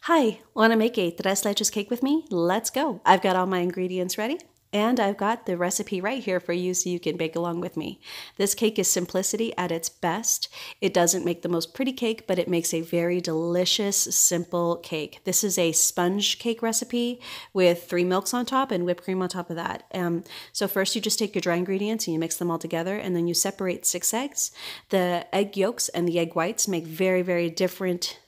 Hi, want to make a tres leches cake with me? Let's go. I've got all my ingredients ready, and I've got the recipe right here for you so you can bake along with me. This cake is simplicity at its best. It doesn't make the most pretty cake, but it makes a very delicious, simple cake. This is a sponge cake recipe with 3 milks on top and whipped cream on top of that. So first you just take your dry ingredients and you mix them all together, and then you separate 6 eggs. The egg yolks and the egg whites make very, very different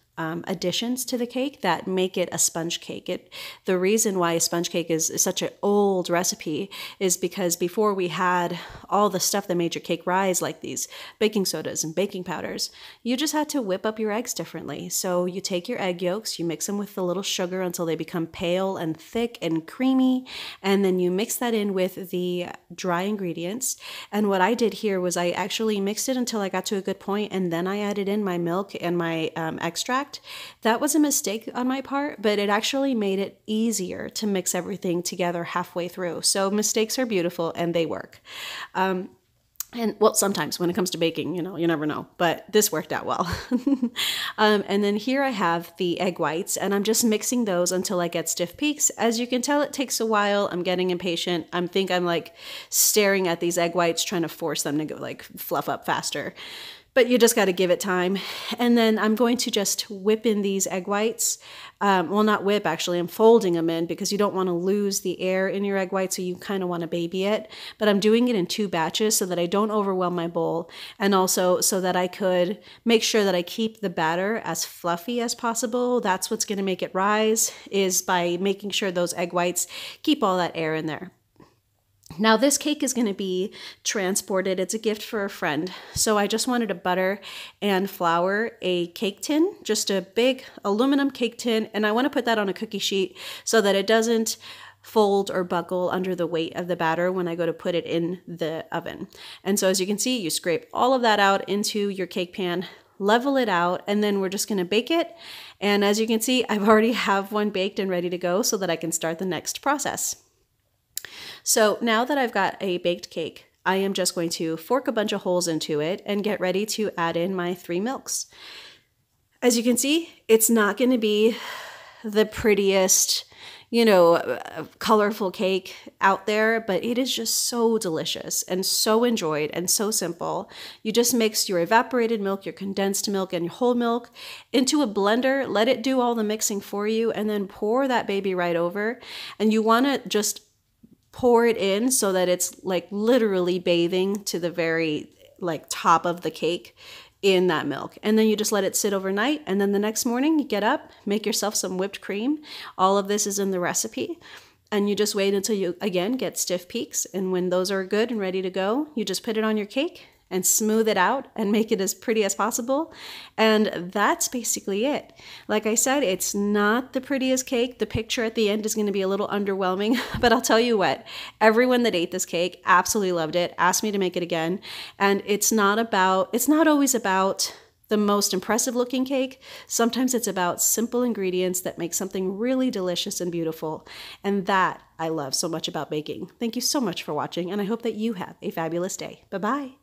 additions to the cake that make it a sponge cake. The reason why a sponge cake is such an old recipe is because before we had all the stuff that made your cake rise, like these baking sodas and baking powders, you just had to whip up your eggs differently. So you take your egg yolks, you mix them with a little sugar until they become pale and thick and creamy, and then you mix that in with the dry ingredients. And what I did here was I actually mixed it until I got to a good point, and then I added in my milk and my extract. That was a mistake on my part, but it actually made it easier to mix everything together halfway through. So mistakes are beautiful and they work. And well, sometimes when it comes to baking, you never know, but this worked out well. And then here I have the egg whites, and I'm just mixing those until I get stiff peaks. As you can tell, it takes a while. I'm getting impatient. I think I'm like staring at these egg whites, trying to force them to go like fluff up faster. But you just got to give it time. And then I'm going to just whip in these egg whites. Well, not whip, actually. I'm folding them in because you don't want to lose the air in your egg white, so you kind of want to baby it. But I'm doing it in 2 batches so that I don't overwhelm my bowl, and also so that I could make sure that I keep the batter as fluffy as possible. That's what's going to make it rise, is by making sure those egg whites keep all that air in there. Now this cake is going to be transported. It's a gift for a friend. So I just wanted to butter and flour a cake tin, just a big aluminum cake tin. And I want to put that on a cookie sheet so that it doesn't fold or buckle under the weight of the batter when I go to put it in the oven. And so as you can see, you scrape all of that out into your cake pan, level it out, and then we're just going to bake it. And as you can see, I've already have one baked and ready to go so that I can start the next process. So now that I've got a baked cake, I am just going to fork a bunch of holes into it and get ready to add in my 3 milks. As you can see, it's not going to be the prettiest, colorful cake out there, but it is just so delicious and so enjoyed and so simple. You just mix your evaporated milk, your condensed milk, and your whole milk into a blender, let it do all the mixing for you, and then pour that baby right over. And you want to just pour it in so that it's like literally bathing to the very top of the cake in that milk. And then you just let it sit overnight, and then the next morning you get up, make yourself some whipped cream. All of this is in the recipe, and you just wait until you again get stiff peaks, and when those are good and ready to go, you just put it on your cake and smooth it out and make it as pretty as possible. And that's basically it. Like I said, it's not the prettiest cake. The picture at the end is going to be a little underwhelming, but I'll tell you what, everyone that ate this cake absolutely loved it, asked me to make it again. And it's not always about the most impressive looking cake. Sometimes it's about simple ingredients that make something really delicious and beautiful. And that I love so much about baking. Thank you so much for watching, and I hope that you have a fabulous day. Bye-bye.